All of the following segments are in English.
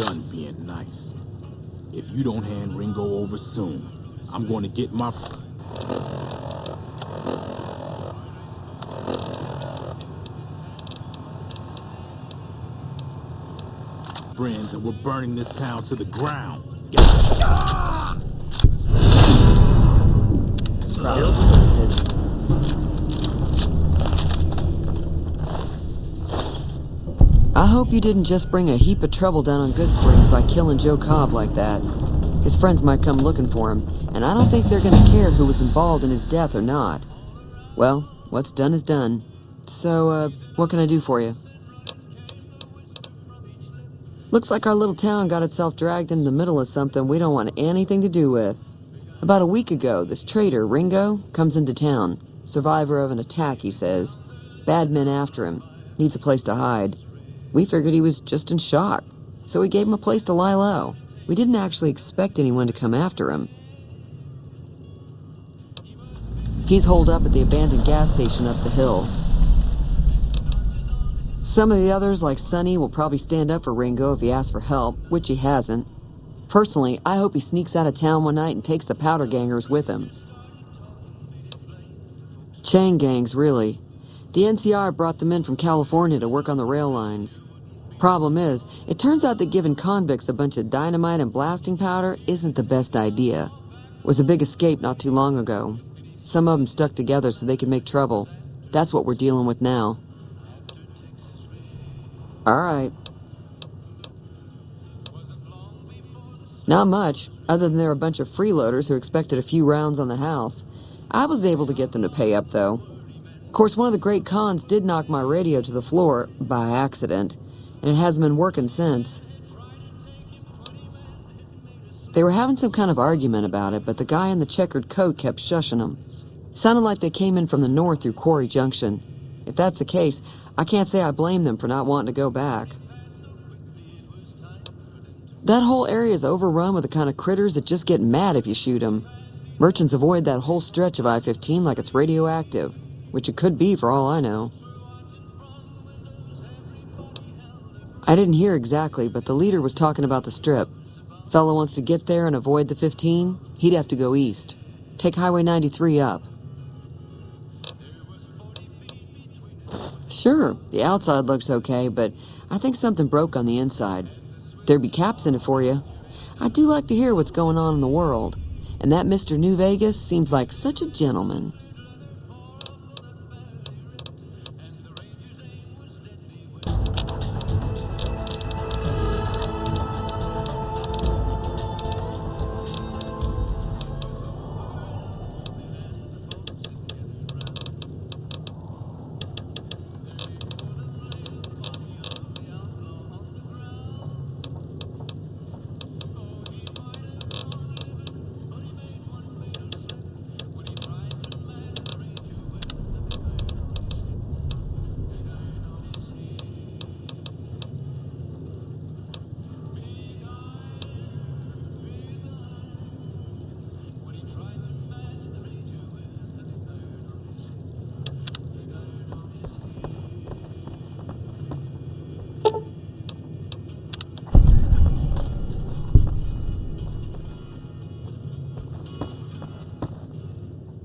done being nice. If you don't hand Ringo over soon, I'm going to get my friends and we're burning this town to the ground. I hope you didn't just bring a heap of trouble down on Goodsprings by killing Joe Cobb like that. His friends might come looking for him, and I don't think they're gonna care who was involved in his death or not. Well, what's done is done. So, what can I do for you? Looks like our little town got itself dragged into the middle of something we don't want anything to do with. About a week ago, this traitor, Ringo, comes into town. Survivor of an attack, he says. Bad men after him. Needs a place to hide. We figured he was just in shock, so we gave him a place to lie low. We didn't actually expect anyone to come after him. He's holed up at the abandoned gas station up the hill. Some of the others, like Sonny, will probably stand up for Ringo if he asks for help, which he hasn't. Personally, I hope he sneaks out of town one night and takes the powder gangers with him. Chain gangs, really. The NCR brought them in from California to work on the rail lines. Problem is, it turns out that giving convicts a bunch of dynamite and blasting powder isn't the best idea. It was a big escape not too long ago. Some of them stuck together so they could make trouble. That's what we're dealing with now. Alright. Not much, other than they're a bunch of freeloaders who expected a few rounds on the house. I was able to get them to pay up, though. Of course, one of the great cons did knock my radio to the floor, by accident, and it hasn't been working since. They were having some kind of argument about it, but the guy in the checkered coat kept shushing them. Sounded like they came in from the north through Quarry Junction. If that's the case, I can't say I blame them for not wanting to go back. That whole area is overrun with the kind of critters that just get mad if you shoot them. Merchants avoid that whole stretch of I-15 like it's radioactive, which it could be for all I know. I didn't hear exactly, but the leader was talking about the strip. Fellow wants to get there and avoid the 15, he'd have to go east. Take Highway 93 up. Sure, the outside looks okay, but I think something broke on the inside. There'd be caps in it for you. I do like to hear what's going on in the world, and that Mr. New Vegas seems like such a gentleman.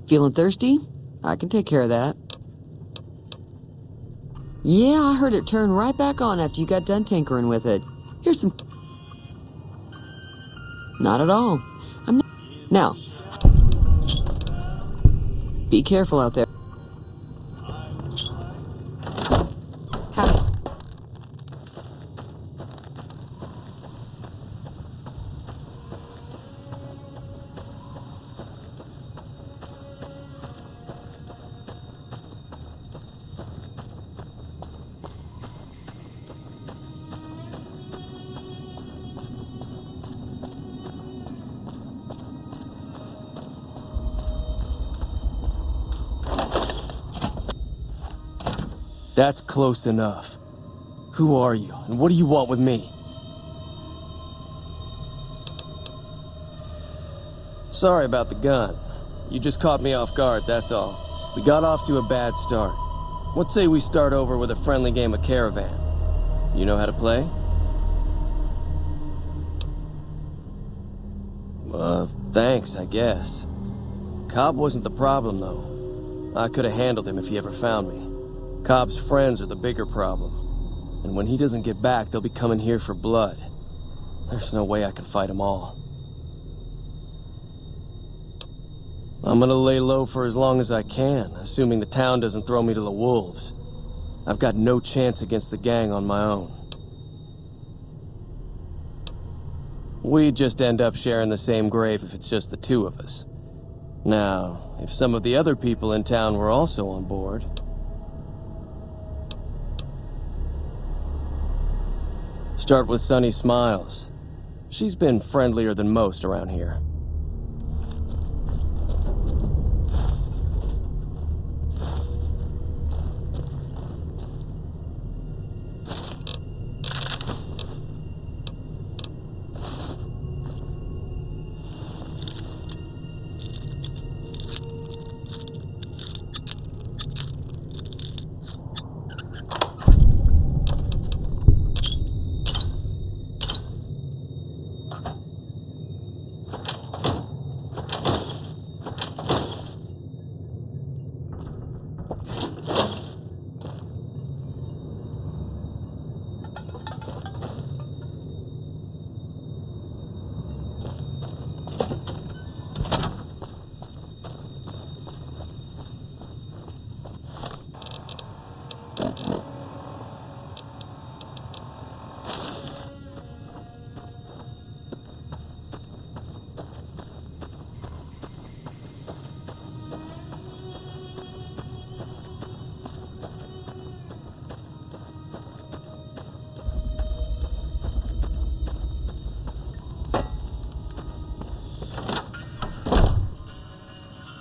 Feeling thirsty? I can take care of that. Yeah, I heard it turn right back on after you got done tinkering with it. Here's some... Not at all. I'm not... Now, be careful out there. Howdy. That's close enough. Who are you, and what do you want with me? Sorry about the gun. You just caught me off guard, that's all. We got off to a bad start. What say we start over with a friendly game of Caravan? You know how to play? Thanks, I guess. Cobb wasn't the problem, though. I could have handled him if he ever found me. Cobb's friends are the bigger problem. And when he doesn't get back, they'll be coming here for blood. There's no way I can fight them all. I'm gonna lay low for as long as I can, assuming the town doesn't throw me to the wolves. I've got no chance against the gang on my own. We'd just end up sharing the same grave if it's just the two of us. Now, if some of the other people in town were also on board... Start with Sunny Smiles. She's been friendlier than most around here.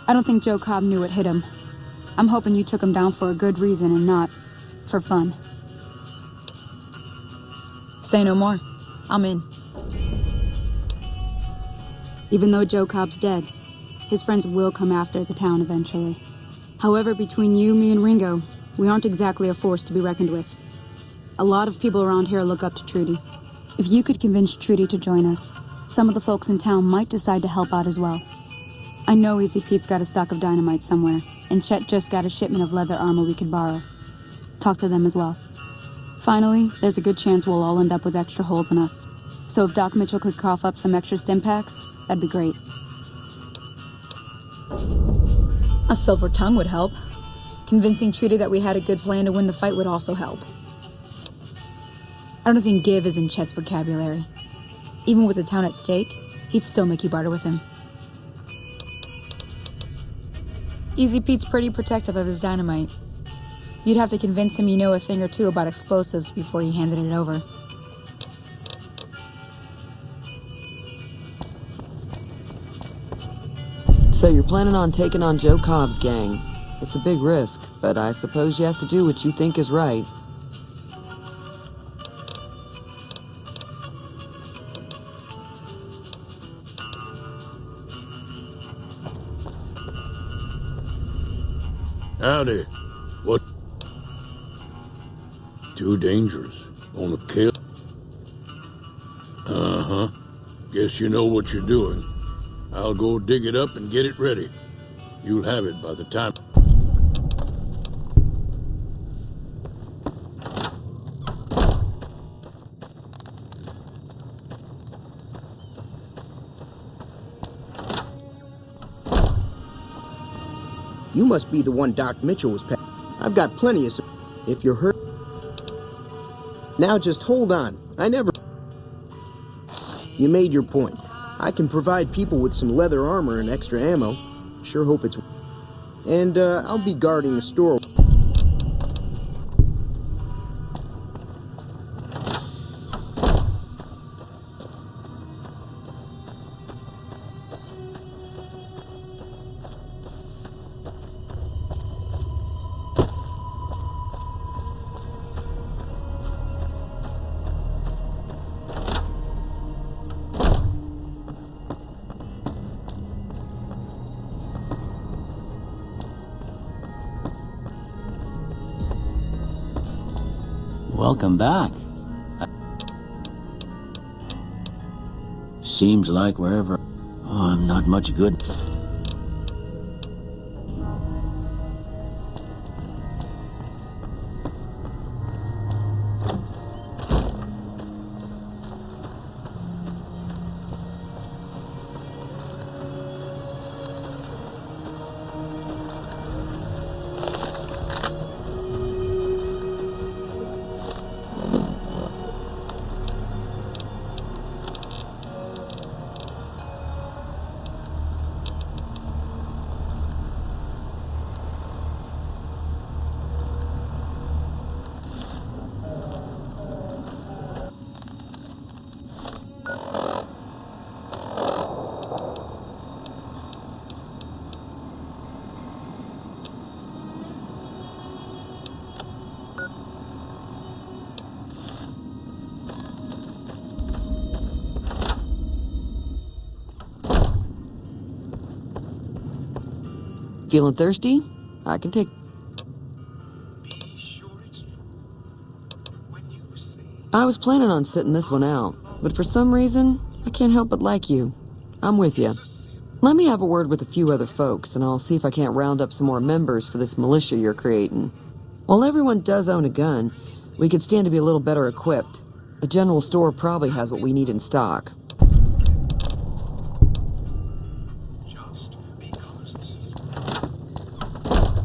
I don't think Joe Cobb knew what hit him. I'm hoping you took him down for a good reason and not for fun. Say no more. I'm in. Even though Joe Cobb's dead, his friends will come after the town eventually. However, between you, me, and Ringo, we aren't exactly a force to be reckoned with. A lot of people around here look up to Trudy. If you could convince Trudy to join us, some of the folks in town might decide to help out as well. I know Easy Pete's got a stock of dynamite somewhere, and Chet just got a shipment of leather armor we could borrow. Talk to them as well. Finally, there's a good chance we'll all end up with extra holes in us. So if Doc Mitchell could cough up some extra stim packs, that'd be great. A silver tongue would help. Convincing Trudy that we had a good plan to win the fight would also help. I don't think give is in Chet's vocabulary. Even with the town at stake, he'd still make you barter with him. Easy Pete's pretty protective of his dynamite. You'd have to convince him you know a thing or two about explosives before you handed it over. So you're planning on taking on Joe Cobb's gang. It's a big risk, but I suppose you have to do what you think is right. Howdy. What? Too dangerous. Wanna kill? Uh-huh. Guess you know what you're doing. I'll go dig it up and get it ready. You'll have it by the time... You must be the one Doc Mitchell was paying. I've got plenty of... If you're hurt... Now just hold on. I never... You made your point. I can provide people with some leather armor and extra ammo. Sure hope it's... And, I'll be guarding the store. Welcome back. Seems like wherever... Oh, I'm not not much good. Feeling thirsty? I can take... I was planning on sitting this one out, but for some reason, I can't help but like you. I'm with you. Let me have a word with a few other folks, and I'll see if I can't round up some more members for this militia you're creating. While everyone does own a gun, we could stand to be a little better equipped. The general store probably has what we need in stock.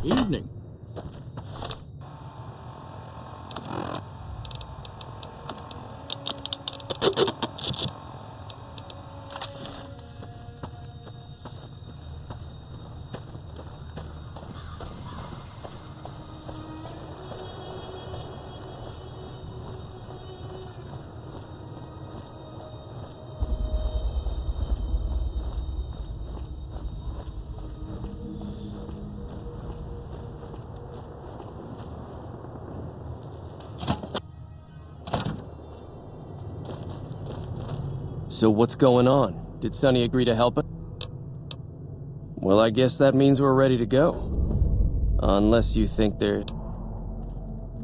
Evening. So what's going on? Did Sonny agree to help us? Well, I guess that means we're ready to go. Unless you think they're...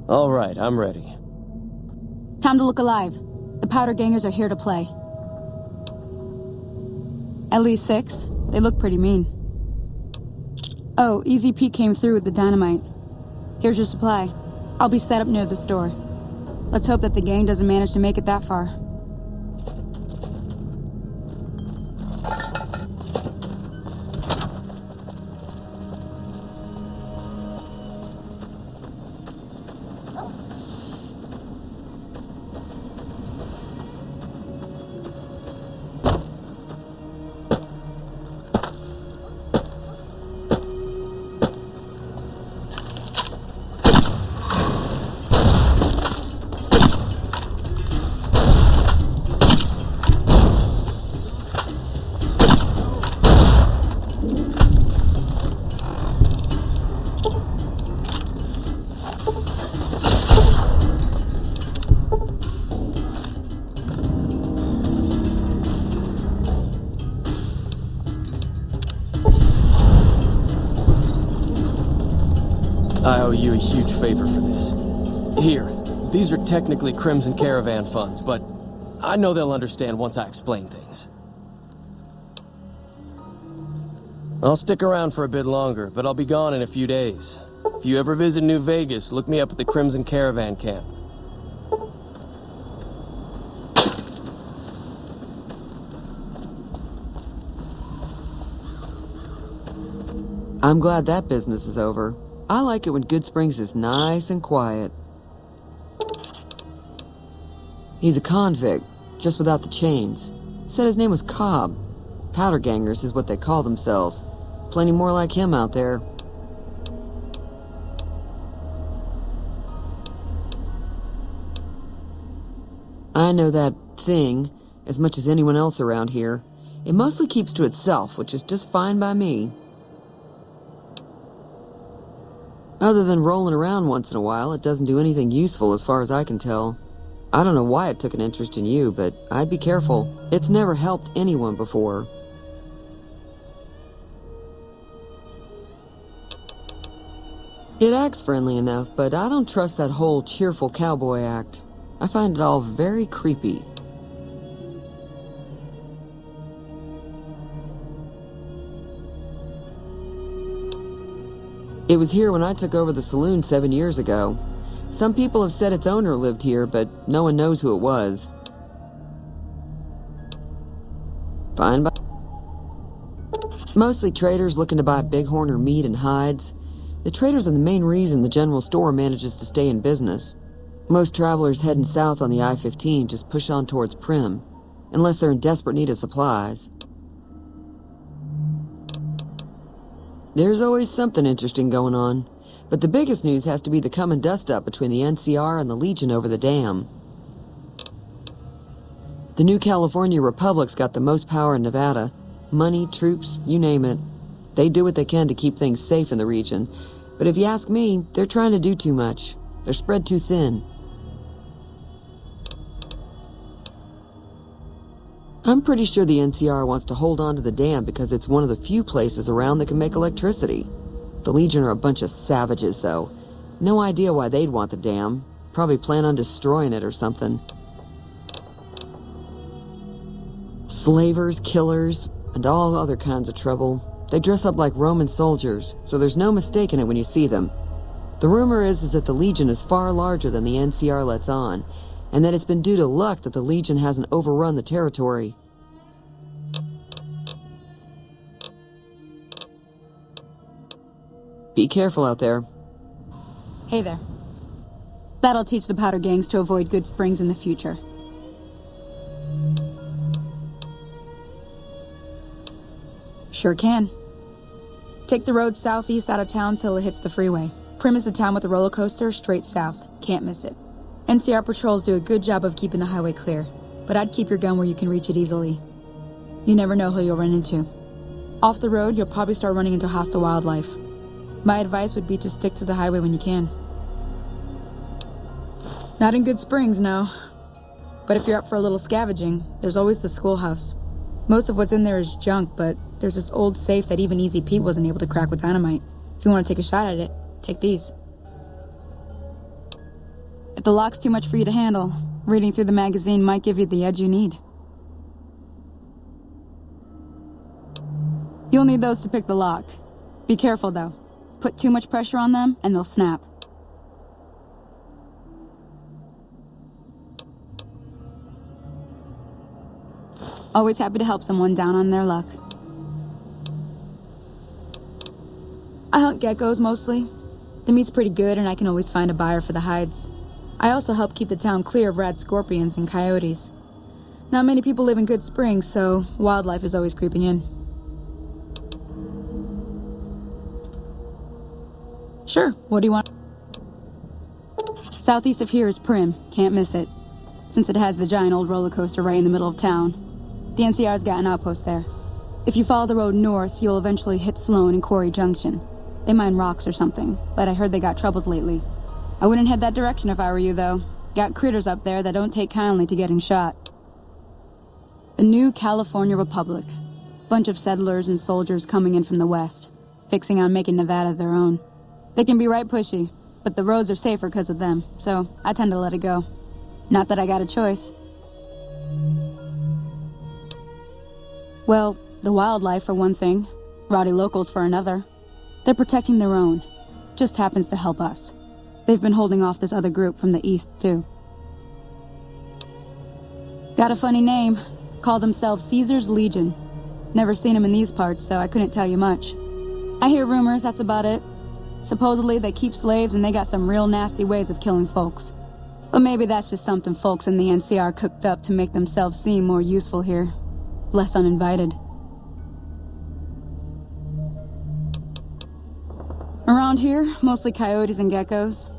All right, I'm ready. Time to look alive. The powder gangers are here to play. At least 6. They look pretty mean. Oh, Easy Pete came through with the dynamite. Here's your supply. I'll be set up near the store. Let's hope that the gang doesn't manage to make it that far. I owe you a huge favor for this. Here, these are technically Crimson Caravan funds, but I know they'll understand once I explain things. I'll stick around for a bit longer, but I'll be gone in a few days. If you ever visit New Vegas, look me up at the Crimson Caravan camp. I'm glad that business is over. I like it when Good Springs is nice and quiet. He's a convict, just without the chains. Said his name was Cobb. Powder gangers is what they call themselves. Plenty more like him out there. I know that thing as much as anyone else around here. It mostly keeps to itself, which is just fine by me. Other than rolling around once in a while, it doesn't do anything useful as far as I can tell. I don't know why it took an interest in you, but I'd be careful. It's never helped anyone before. It acts friendly enough, but I don't trust that whole cheerful cowboy act. I find it all very creepy. It was here when I took over the saloon 7 years ago. Some people have said its owner lived here, but no one knows who it was. Fine by... Mostly traders looking to buy bighorn or meat and hides. The traders are the main reason the general store manages to stay in business. Most travelers heading south on the I-15 just push on towards Prim, unless they're in desperate need of supplies. There's always something interesting going on, but the biggest news has to be the coming dust-up between the NCR and the Legion over the dam. The new California Republic's got the most power in Nevada. Money, troops, you name it. They do what they can to keep things safe in the region, but if you ask me, they're trying to do too much. They're spread too thin. I'm pretty sure the NCR wants to hold on to the dam because it's one of the few places around that can make electricity. The Legion are a bunch of savages, though. No idea why they'd want the dam. Probably plan on destroying it or something. Slavers, killers, and all other kinds of trouble. They dress up like Roman soldiers, so there's no mistaking it when you see them. The rumor is that the Legion is far larger than the NCR lets on, and that it's been due to luck that the Legion hasn't overrun the territory. Be careful out there. Hey there. That'll teach the powder gangs to avoid Good Springs in the future. Sure can. Take the road southeast out of town till it hits the freeway. Prim is the town with the roller coaster straight south. Can't miss it. NCR patrols do a good job of keeping the highway clear, but I'd keep your gun where you can reach it easily. You never know who you'll run into. Off the road, you'll probably start running into hostile wildlife. My advice would be to stick to the highway when you can. Not in Good Springs, no. But if you're up for a little scavenging, there's always the schoolhouse. Most of what's in there is junk, but there's this old safe that even Easy Pete wasn't able to crack with dynamite. If you want to take a shot at it, take these. If the lock's too much for you to handle, reading through the magazine might give you the edge you need. You'll need those to pick the lock. Be careful, though. Put too much pressure on them, and they'll snap. Always happy to help someone down on their luck. I hunt geckos mostly. The meat's pretty good, and I can always find a buyer for the hides. I also help keep the town clear of rad scorpions and coyotes. Not many people live in Good Springs, so wildlife is always creeping in. Sure, what do you want? Southeast of here is Prim, can't miss it. Since it has the giant old roller coaster right in the middle of town. The NCR's got an outpost there. If you follow the road north, you'll eventually hit Sloan and Quarry Junction. They mine rocks or something, but I heard they got troubles lately. I wouldn't head that direction if I were you, though. Got critters up there that don't take kindly to getting shot. The new California Republic. Bunch of settlers and soldiers coming in from the west, fixing on making Nevada their own. They can be right pushy, but the roads are safer because of them, so I tend to let it go. Not that I got a choice. Well, the wildlife for one thing, rowdy locals for another. They're protecting their own. Just happens to help us. They've been holding off this other group from the east, too. Got a funny name. Call themselves Caesar's Legion. Never seen them in these parts, so I couldn't tell you much. I hear rumors, that's about it. Supposedly they keep slaves and they got some real nasty ways of killing folks. But maybe that's just something folks in the NCR cooked up to make themselves seem more useful here. Less uninvited. Around here, mostly coyotes and geckos.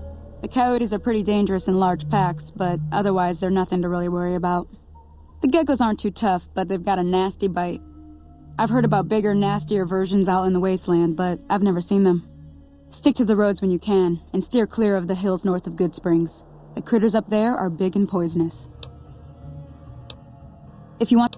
The coyotes are pretty dangerous in large packs, but otherwise they're nothing to really worry about. The geckos aren't too tough, but they've got a nasty bite. I've heard about bigger, nastier versions out in the wasteland, but I've never seen them. Stick to the roads when you can, and steer clear of the hills north of Good Springs. The critters up there are big and poisonous. If you want...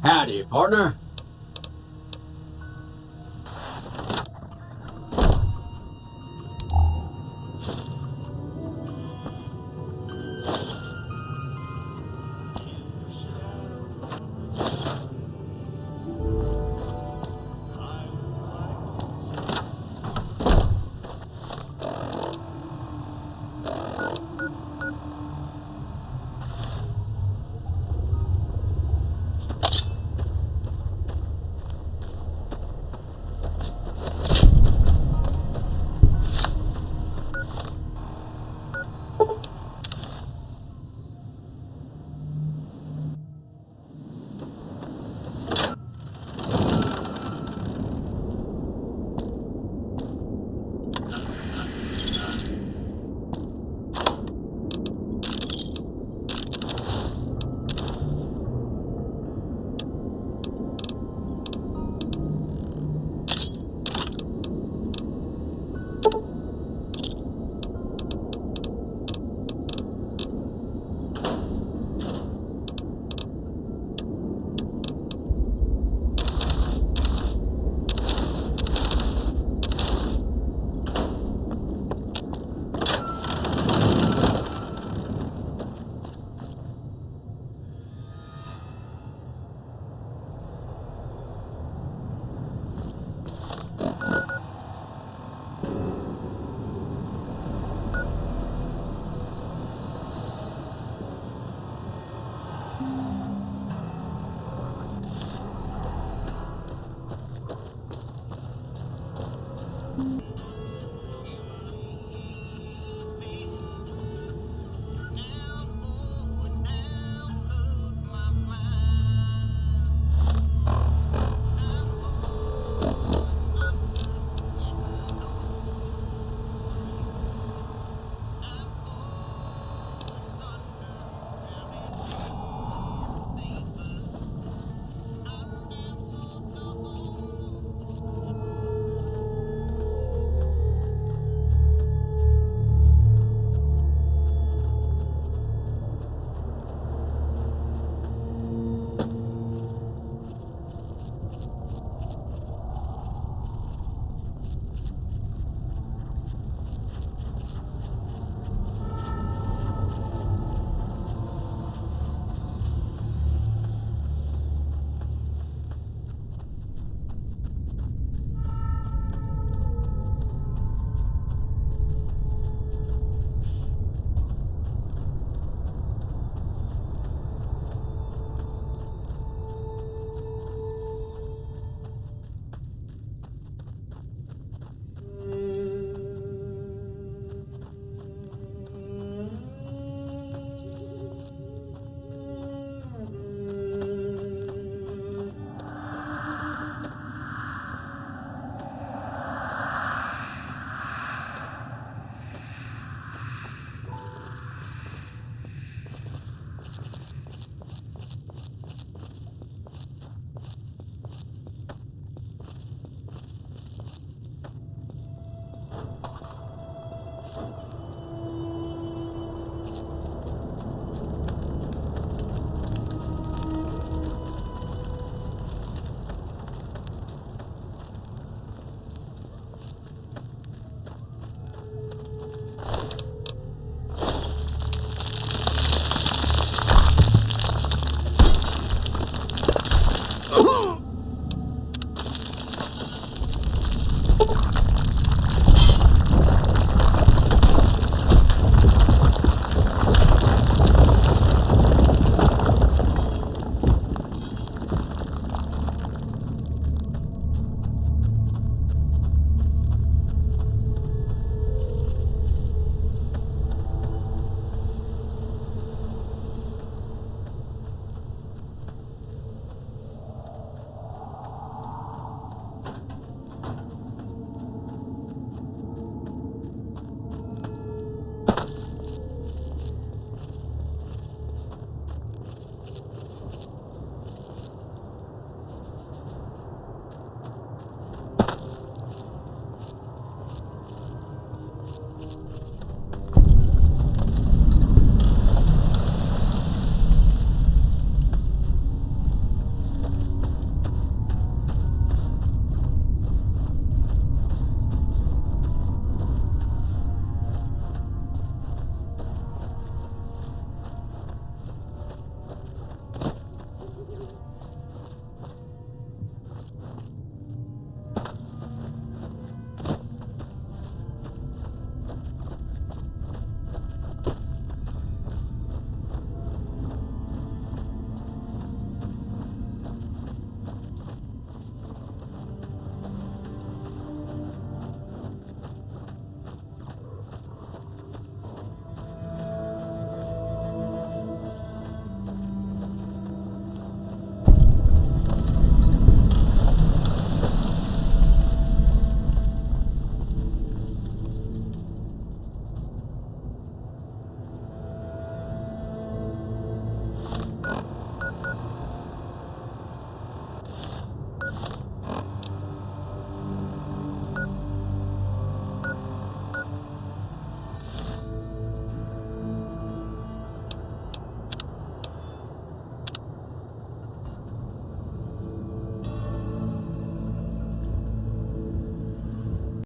Howdy, partner.